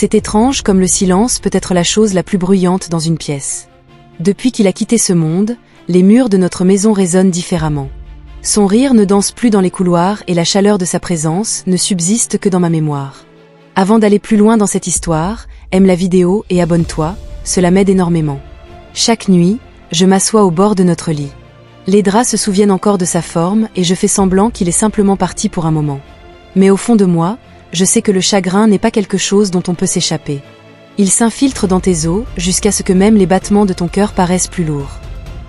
C'est étrange comme le silence peut être la chose la plus bruyante dans une pièce. Depuis qu'il a quitté ce monde, les murs de notre maison résonnent différemment. Son rire ne danse plus dans les couloirs et la chaleur de sa présence ne subsiste que dans ma mémoire. Avant d'aller plus loin dans cette histoire, aime la vidéo et abonne-toi, cela m'aide énormément. Chaque nuit, je m'assois au bord de notre lit. Les draps se souviennent encore de sa forme et je fais semblant qu'il est simplement parti pour un moment. Mais au fond de moi, je sais que le chagrin n'est pas quelque chose dont on peut s'échapper. Il s'infiltre dans tes os jusqu'à ce que même les battements de ton cœur paraissent plus lourds.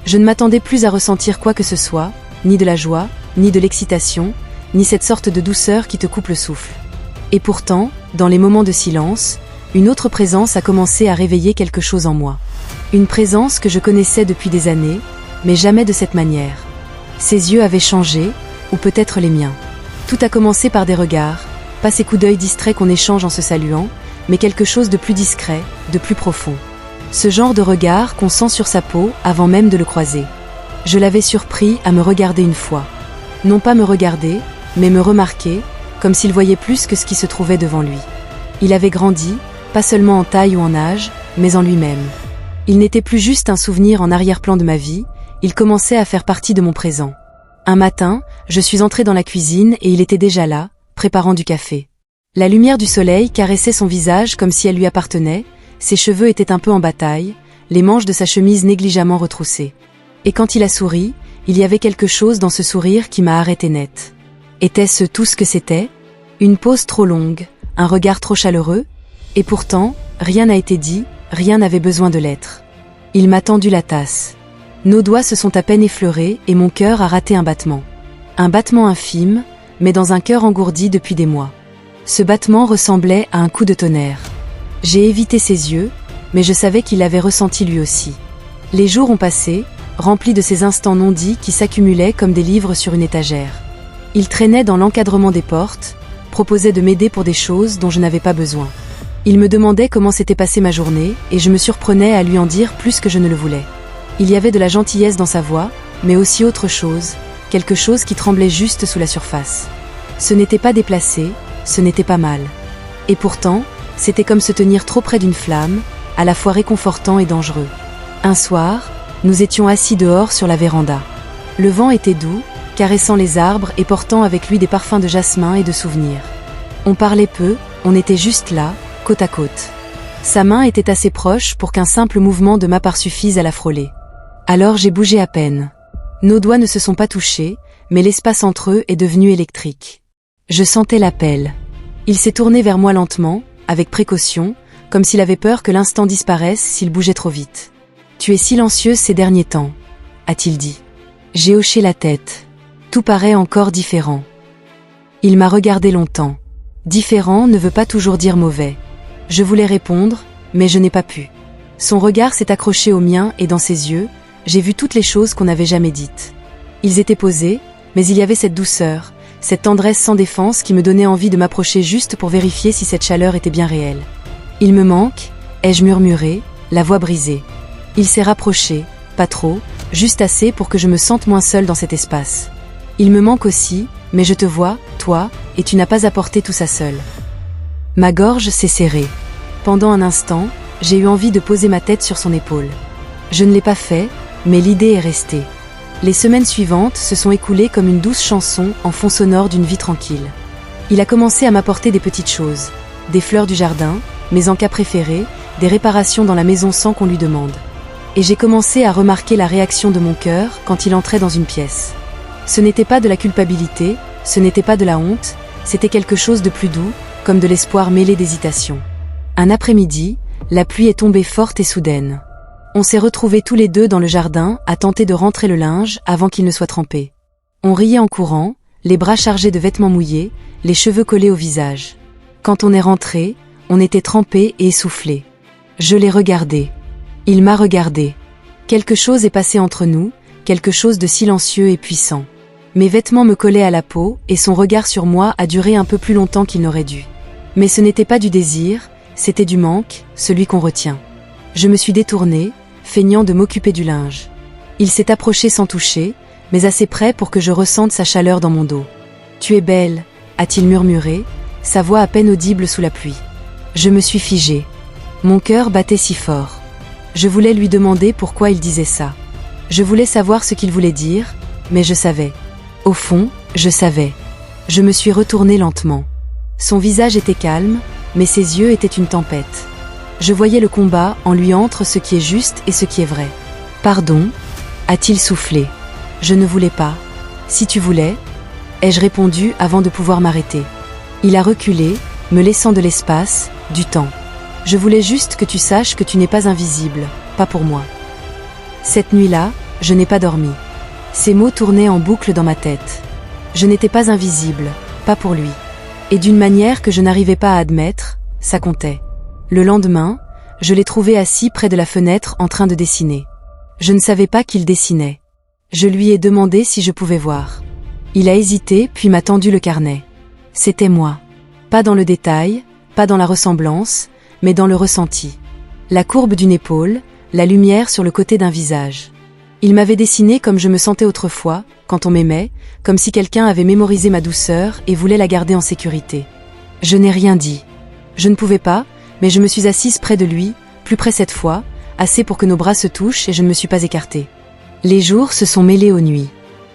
Je ne m'attendais plus à ressentir quoi que ce soit, ni de la joie, ni de l'excitation, ni cette sorte de douceur qui te coupe le souffle. Et pourtant, dans les moments de silence, une autre présence a commencé à réveiller quelque chose en moi. Une présence que je connaissais depuis des années, mais jamais de cette manière. Ses yeux avaient changé, ou peut-être les miens. Tout a commencé par des regards, pas ces coups d'œil distraits qu'on échange en se saluant, mais quelque chose de plus discret, de plus profond. Ce genre de regard qu'on sent sur sa peau avant même de le croiser. Je l'avais surpris à me regarder une fois. Non pas me regarder, mais me remarquer, comme s'il voyait plus que ce qui se trouvait devant lui. Il avait grandi, pas seulement en taille ou en âge, mais en lui-même. Il n'était plus juste un souvenir en arrière-plan de ma vie, il commençait à faire partie de mon présent. Un matin, je suis entrée dans la cuisine et il était déjà là, préparant du café. La lumière du soleil caressait son visage comme si elle lui appartenait, ses cheveux étaient un peu en bataille, les manches de sa chemise négligemment retroussées. Et quand il a souri, il y avait quelque chose dans ce sourire qui m'a arrêté net. Était-ce tout ce que c'était? Une pause trop longue, un regard trop chaleureux? Et pourtant, rien n'a été dit, rien n'avait besoin de l'être. Il m'a tendu la tasse. Nos doigts se sont à peine effleurés et mon cœur a raté un battement. Un battement infime, mais dans un cœur engourdi depuis des mois. Ce battement ressemblait à un coup de tonnerre. J'ai évité ses yeux, mais je savais qu'il l'avait ressenti lui aussi. Les jours ont passé, remplis de ces instants non dits qui s'accumulaient comme des livres sur une étagère. Il traînait dans l'encadrement des portes, proposait de m'aider pour des choses dont je n'avais pas besoin. Il me demandait comment s'était passée ma journée, et je me surprenais à lui en dire plus que je ne le voulais. Il y avait de la gentillesse dans sa voix, mais aussi autre chose, quelque chose qui tremblait juste sous la surface. Ce n'était pas déplacé, ce n'était pas mal. Et pourtant, c'était comme se tenir trop près d'une flamme, à la fois réconfortant et dangereux. Un soir, nous étions assis dehors sur la véranda. Le vent était doux, caressant les arbres et portant avec lui des parfums de jasmin et de souvenirs. On parlait peu, on était juste là, côte à côte. Sa main était assez proche pour qu'un simple mouvement de ma part suffise à la frôler. Alors j'ai bougé à peine. Nos doigts ne se sont pas touchés, mais l'espace entre eux est devenu électrique. Je sentais l'appel. Il s'est tourné vers moi lentement, avec précaution, comme s'il avait peur que l'instant disparaisse s'il bougeait trop vite. « Tu es silencieuse ces derniers temps », a-t-il dit. J'ai hoché la tête. Tout paraît encore différent. Il m'a regardé longtemps. Différent ne veut pas toujours dire mauvais. Je voulais répondre, mais je n'ai pas pu. Son regard s'est accroché au mien et dans ses yeux, j'ai vu toutes les choses qu'on n'avait jamais dites. Ils étaient posés, mais il y avait cette douceur, cette tendresse sans défense qui me donnait envie de m'approcher juste pour vérifier si cette chaleur était bien réelle. Il me manque, ai-je murmuré, la voix brisée. Il s'est rapproché, pas trop, juste assez pour que je me sente moins seule dans cet espace. Il me manque aussi, mais je te vois, toi, et tu n'as pas apporté tout ça seul. Ma gorge s'est serrée. Pendant un instant, j'ai eu envie de poser ma tête sur son épaule. Je ne l'ai pas fait, mais l'idée est restée. Les semaines suivantes se sont écoulées comme une douce chanson en fond sonore d'une vie tranquille. Il a commencé à m'apporter des petites choses, des fleurs du jardin, mes encas préférés, des réparations dans la maison sans qu'on lui demande. Et j'ai commencé à remarquer la réaction de mon cœur quand il entrait dans une pièce. Ce n'était pas de la culpabilité, ce n'était pas de la honte, c'était quelque chose de plus doux, comme de l'espoir mêlé d'hésitation. Un après-midi, la pluie est tombée forte et soudaine. On s'est retrouvés tous les deux dans le jardin à tenter de rentrer le linge avant qu'il ne soit trempé. On riait en courant, les bras chargés de vêtements mouillés, les cheveux collés au visage. Quand on est rentré, on était trempés et essoufflés. Je l'ai regardé. Il m'a regardé. Quelque chose est passé entre nous, quelque chose de silencieux et puissant. Mes vêtements me collaient à la peau et son regard sur moi a duré un peu plus longtemps qu'il n'aurait dû. Mais ce n'était pas du désir, c'était du manque, celui qu'on retient. Je me suis détournée, feignant de m'occuper du linge. Il s'est approché sans toucher, mais assez près pour que je ressente sa chaleur dans mon dos. « Tu es belle », a-t-il murmuré, sa voix à peine audible sous la pluie. Je me suis figée. Mon cœur battait si fort. Je voulais lui demander pourquoi il disait ça. Je voulais savoir ce qu'il voulait dire, mais je savais. Au fond, je savais. Je me suis retournée lentement. Son visage était calme, mais ses yeux étaient une tempête. Je voyais le combat en lui entre ce qui est juste et ce qui est vrai. « Pardon » a-t-il soufflé. Je ne voulais pas. « Si tu voulais » ai-je répondu avant de pouvoir m'arrêter. Il a reculé, me laissant de l'espace, du temps. Je voulais juste que tu saches que tu n'es pas invisible, pas pour moi. Cette nuit-là, je n'ai pas dormi. Ces mots tournaient en boucle dans ma tête. Je n'étais pas invisible, pas pour lui. Et d'une manière que je n'arrivais pas à admettre, ça comptait. Le lendemain, je l'ai trouvé assis près de la fenêtre en train de dessiner. Je ne savais pas qu'il dessinait. Je lui ai demandé si je pouvais voir. Il a hésité puis m'a tendu le carnet. C'était moi. Pas dans le détail, pas dans la ressemblance, mais dans le ressenti. La courbe d'une épaule, la lumière sur le côté d'un visage. Il m'avait dessiné comme je me sentais autrefois, quand on m'aimait, comme si quelqu'un avait mémorisé ma douceur et voulait la garder en sécurité. Je n'ai rien dit. Je ne pouvais pas, mais je me suis assise près de lui, plus près cette fois, assez pour que nos bras se touchent et je ne me suis pas écartée. Les jours se sont mêlés aux nuits.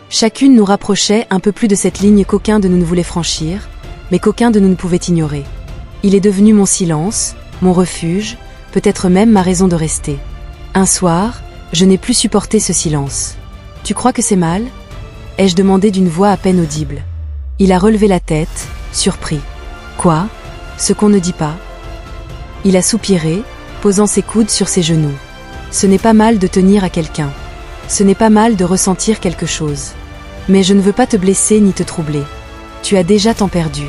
Chacune nous rapprochait un peu plus de cette ligne qu'aucun de nous ne voulait franchir, mais qu'aucun de nous ne pouvait ignorer. Il est devenu mon silence, mon refuge, peut-être même ma raison de rester. Un soir, je n'ai plus supporté ce silence. « Tu crois que c'est mal » ai-je demandé d'une voix à peine audible. Il a relevé la tête, surpris. « Quoi ? Ce qu'on ne dit pas ?» Il a soupiré, posant ses coudes sur ses genoux. « Ce n'est pas mal de tenir à quelqu'un. Ce n'est pas mal de ressentir quelque chose. Mais je ne veux pas te blesser ni te troubler. Tu as déjà tant perdu. »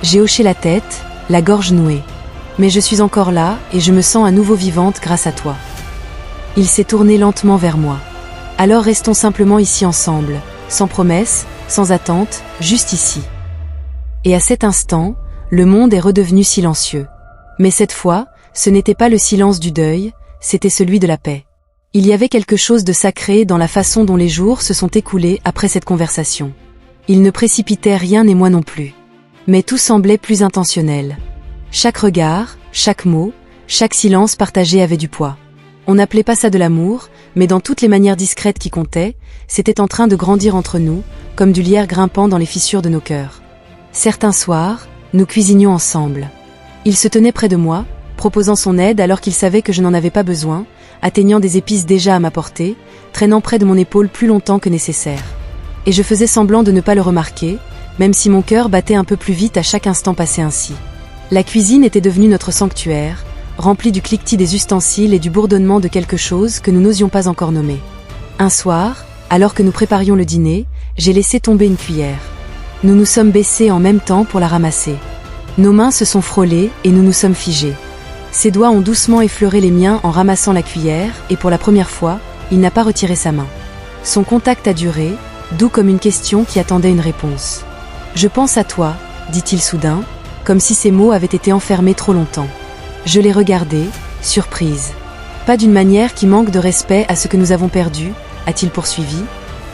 J'ai hoché la tête, la gorge nouée. Mais je suis encore là et je me sens à nouveau vivante grâce à toi. Il s'est tourné lentement vers moi. Alors restons simplement ici ensemble, sans promesse, sans attente, juste ici. Et à cet instant, le monde est redevenu silencieux. Mais cette fois, ce n'était pas le silence du deuil, c'était celui de la paix. Il y avait quelque chose de sacré dans la façon dont les jours se sont écoulés après cette conversation. Il ne précipitait rien et moi non plus. Mais tout semblait plus intentionnel. Chaque regard, chaque mot, chaque silence partagé avait du poids. On n'appelait pas ça de l'amour, mais dans toutes les manières discrètes qui comptaient, c'était en train de grandir entre nous, comme du lierre grimpant dans les fissures de nos cœurs. Certains soirs, nous cuisinions ensemble. Il se tenait près de moi, proposant son aide alors qu'il savait que je n'en avais pas besoin, atteignant des épices déjà à ma portée, traînant près de mon épaule plus longtemps que nécessaire. Et je faisais semblant de ne pas le remarquer, même si mon cœur battait un peu plus vite à chaque instant passé ainsi. La cuisine était devenue notre sanctuaire, remplie du cliquetis des ustensiles et du bourdonnement de quelque chose que nous n'osions pas encore nommer. Un soir, alors que nous préparions le dîner, j'ai laissé tomber une cuillère. Nous nous sommes baissés en même temps pour la ramasser. Nos mains se sont frôlées et nous nous sommes figés. Ses doigts ont doucement effleuré les miens en ramassant la cuillère et pour la première fois, il n'a pas retiré sa main. Son contact a duré, doux comme une question qui attendait une réponse. « Je pense à toi », dit-il soudain, comme si ces mots avaient été enfermés trop longtemps. Je l'ai regardé, surprise. Pas d'une manière qui manque de respect à ce que nous avons perdu, a-t-il poursuivi,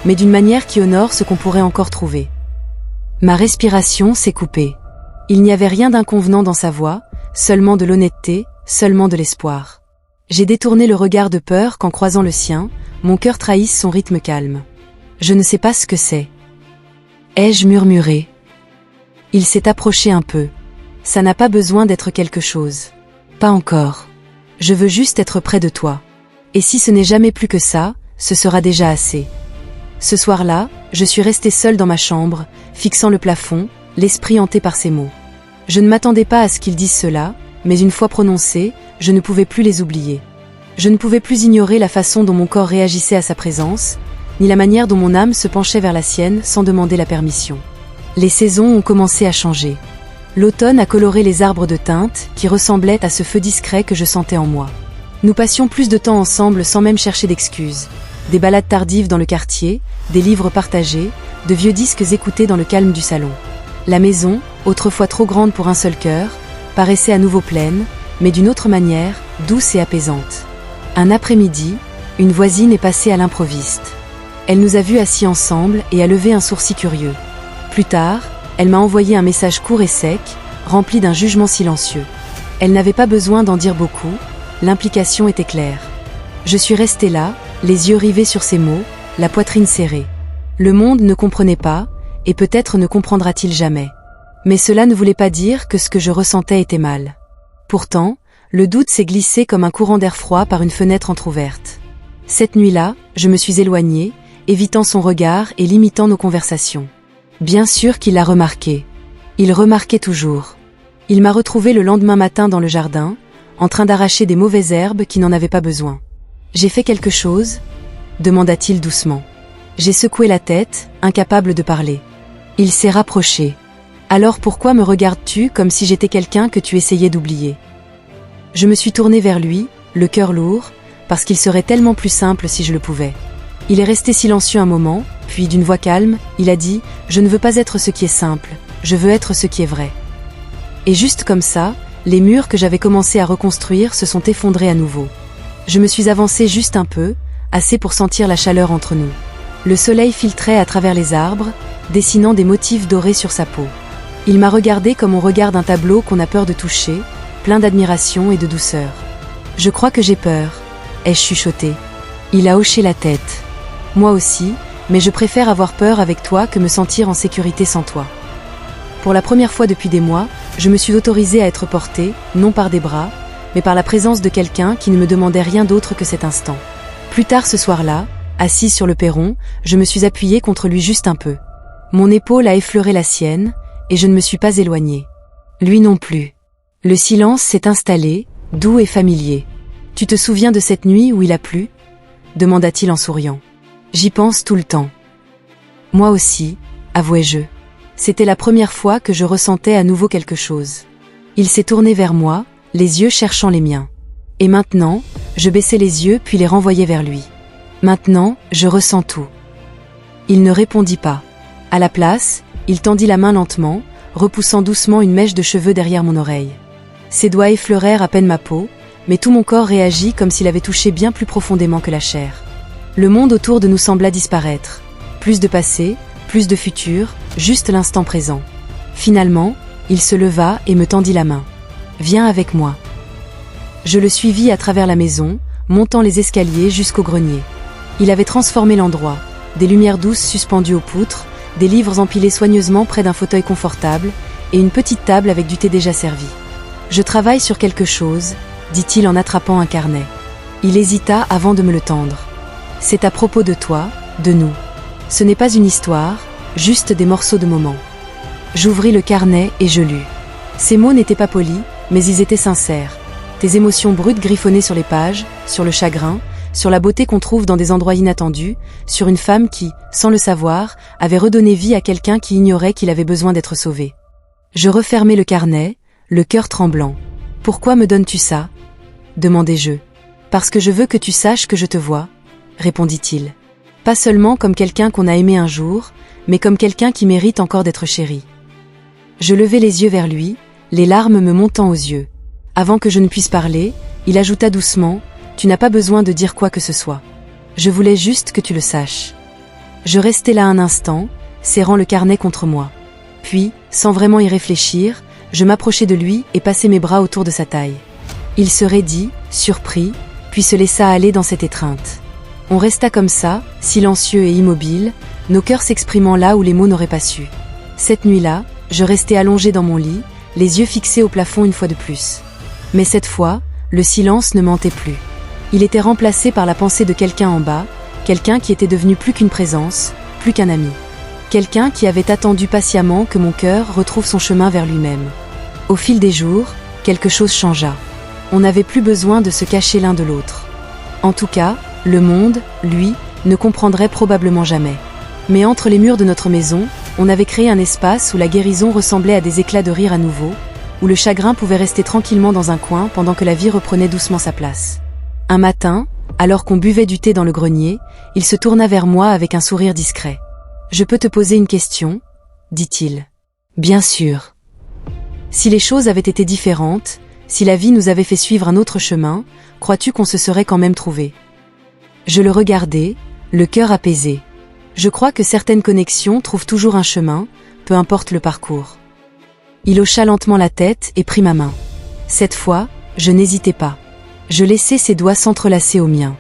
mais d'une manière qui honore ce qu'on pourrait encore trouver. Ma respiration s'est coupée. Il n'y avait rien d'inconvenant dans sa voix, seulement de l'honnêteté, seulement de l'espoir. J'ai détourné le regard de peur qu'en croisant le sien, mon cœur trahisse son rythme calme. Je ne sais pas ce que c'est. Ai-je murmuré? Il s'est approché un peu. Ça n'a pas besoin d'être quelque chose. Pas encore. Je veux juste être près de toi. Et si ce n'est jamais plus que ça, ce sera déjà assez. Ce soir-là, je suis restée seule dans ma chambre, fixant le plafond, l'esprit hanté par ces mots. Je ne m'attendais pas à ce qu'ils disent cela, mais une fois prononcés, je ne pouvais plus les oublier. Je ne pouvais plus ignorer la façon dont mon corps réagissait à sa présence, ni la manière dont mon âme se penchait vers la sienne sans demander la permission. Les saisons ont commencé à changer. L'automne a coloré les arbres de teintes qui ressemblaient à ce feu discret que je sentais en moi. Nous passions plus de temps ensemble sans même chercher d'excuses. Des balades tardives dans le quartier, des livres partagés, de vieux disques écoutés dans le calme du salon. La maison, autrefois trop grande pour un seul cœur, paraissait à nouveau pleine, mais d'une autre manière, douce et apaisante. Un après-midi, une voisine est passée à l'improviste. Elle nous a vus assis ensemble et a levé un sourcil curieux. Plus tard, elle m'a envoyé un message court et sec, rempli d'un jugement silencieux. Elle n'avait pas besoin d'en dire beaucoup, l'implication était claire. Je suis restée là, les yeux rivés sur ces mots, la poitrine serrée. Le monde ne comprenait pas, et peut-être ne comprendra-t-il jamais. Mais cela ne voulait pas dire que ce que je ressentais était mal. Pourtant, le doute s'est glissé comme un courant d'air froid par une fenêtre entr'ouverte. Cette nuit-là, je me suis éloignée, évitant son regard et limitant nos conversations. Bien sûr qu'il l'a remarqué. Il remarquait toujours. Il m'a retrouvée le lendemain matin dans le jardin, en train d'arracher des mauvaises herbes qui n'en avaient pas besoin. « J'ai fait quelque chose ?» demanda-t-il doucement. J'ai secoué la tête, incapable de parler. Il s'est rapproché. « Alors pourquoi me regardes-tu comme si j'étais quelqu'un que tu essayais d'oublier ?» Je me suis tournée vers lui, le cœur lourd, parce qu'il serait tellement plus simple si je le pouvais. Il est resté silencieux un moment, puis d'une voix calme, il a dit « Je ne veux pas être ce qui est simple, je veux être ce qui est vrai. » Et juste comme ça, les murs que j'avais commencé à reconstruire se sont effondrés à nouveau. Je me suis avancée juste un peu, assez pour sentir la chaleur entre nous. Le soleil filtrait à travers les arbres, dessinant des motifs dorés sur sa peau. Il m'a regardé comme on regarde un tableau qu'on a peur de toucher, plein d'admiration et de douceur. « Je crois que j'ai peur », ai-je chuchoté. Il a hoché la tête. « Moi aussi, mais je préfère avoir peur avec toi que me sentir en sécurité sans toi. » Pour la première fois depuis des mois, je me suis autorisée à être portée, non par des bras, mais par la présence de quelqu'un qui ne me demandait rien d'autre que cet instant. Plus tard ce soir-là, assise sur le perron, je me suis appuyée contre lui juste un peu. Mon épaule a effleuré la sienne, et je ne me suis pas éloignée. Lui non plus. Le silence s'est installé, doux et familier. « Tu te souviens de cette nuit où il a plu ?» demanda-t-il en souriant. « J'y pense tout le temps. » Moi aussi, avouai-je. C'était la première fois que je ressentais à nouveau quelque chose. Il s'est tourné vers moi, les yeux cherchant les miens. Et maintenant, je baissais les yeux puis les renvoyais vers lui. Maintenant, je ressens tout. Il ne répondit pas. À la place, il tendit la main lentement, repoussant doucement une mèche de cheveux derrière mon oreille. Ses doigts effleurèrent à peine ma peau, mais tout mon corps réagit comme s'il avait touché bien plus profondément que la chair. Le monde autour de nous sembla disparaître. Plus de passé, plus de futur, juste l'instant présent. Finalement, il se leva et me tendit la main. « Viens avec moi. » Je le suivis à travers la maison, montant les escaliers jusqu'au grenier. Il avait transformé l'endroit. Des lumières douces suspendues aux poutres, des livres empilés soigneusement près d'un fauteuil confortable, et une petite table avec du thé déjà servi. « Je travaille sur quelque chose, » dit-il en attrapant un carnet. Il hésita avant de me le tendre. « C'est à propos de toi, de nous. Ce n'est pas une histoire, juste des morceaux de moments. » J'ouvris le carnet et je lus. Ces mots n'étaient pas polis, mais ils étaient sincères. Tes émotions brutes griffonnées sur les pages, sur le chagrin, sur la beauté qu'on trouve dans des endroits inattendus, sur une femme qui, sans le savoir, avait redonné vie à quelqu'un qui ignorait qu'il avait besoin d'être sauvé. Je refermai le carnet, le cœur tremblant. « Pourquoi me donnes-tu ça ?» demandai-je. « Parce que je veux que tu saches que je te vois, » répondit-il. Pas seulement comme quelqu'un qu'on a aimé un jour, mais comme quelqu'un qui mérite encore d'être chéri. Je levai les yeux vers lui, les larmes me montant aux yeux. Avant que je ne puisse parler, il ajouta doucement « Tu n'as pas besoin de dire quoi que ce soit. Je voulais juste que tu le saches. » Je restai là un instant, serrant le carnet contre moi. Puis, sans vraiment y réfléchir, je m'approchai de lui et passai mes bras autour de sa taille. Il se raidit, surpris, puis se laissa aller dans cette étreinte. On resta comme ça, silencieux et immobile, nos cœurs s'exprimant là où les mots n'auraient pas su. Cette nuit-là, je restai allongée dans mon lit, les yeux fixés au plafond une fois de plus. Mais cette fois, le silence ne mentait plus. Il était remplacé par la pensée de quelqu'un en bas, quelqu'un qui était devenu plus qu'une présence, plus qu'un ami. Quelqu'un qui avait attendu patiemment que mon cœur retrouve son chemin vers lui-même. Au fil des jours, quelque chose changea. On n'avait plus besoin de se cacher l'un de l'autre. En tout cas, le monde, lui, ne comprendrait probablement jamais. Mais entre les murs de notre maison, on avait créé un espace où la guérison ressemblait à des éclats de rire à nouveau, où le chagrin pouvait rester tranquillement dans un coin pendant que la vie reprenait doucement sa place. Un matin, alors qu'on buvait du thé dans le grenier, il se tourna vers moi avec un sourire discret. « Je peux te poser une question ?» dit-il. « Bien sûr. » Si les choses avaient été différentes, si la vie nous avait fait suivre un autre chemin, crois-tu qu'on se serait quand même trouvé ? Je le regardais, le cœur apaisé. Je crois que certaines connexions trouvent toujours un chemin, peu importe le parcours. Il hocha lentement la tête et prit ma main. Cette fois, je n'hésitais pas. Je laissai ses doigts s'entrelacer aux miens.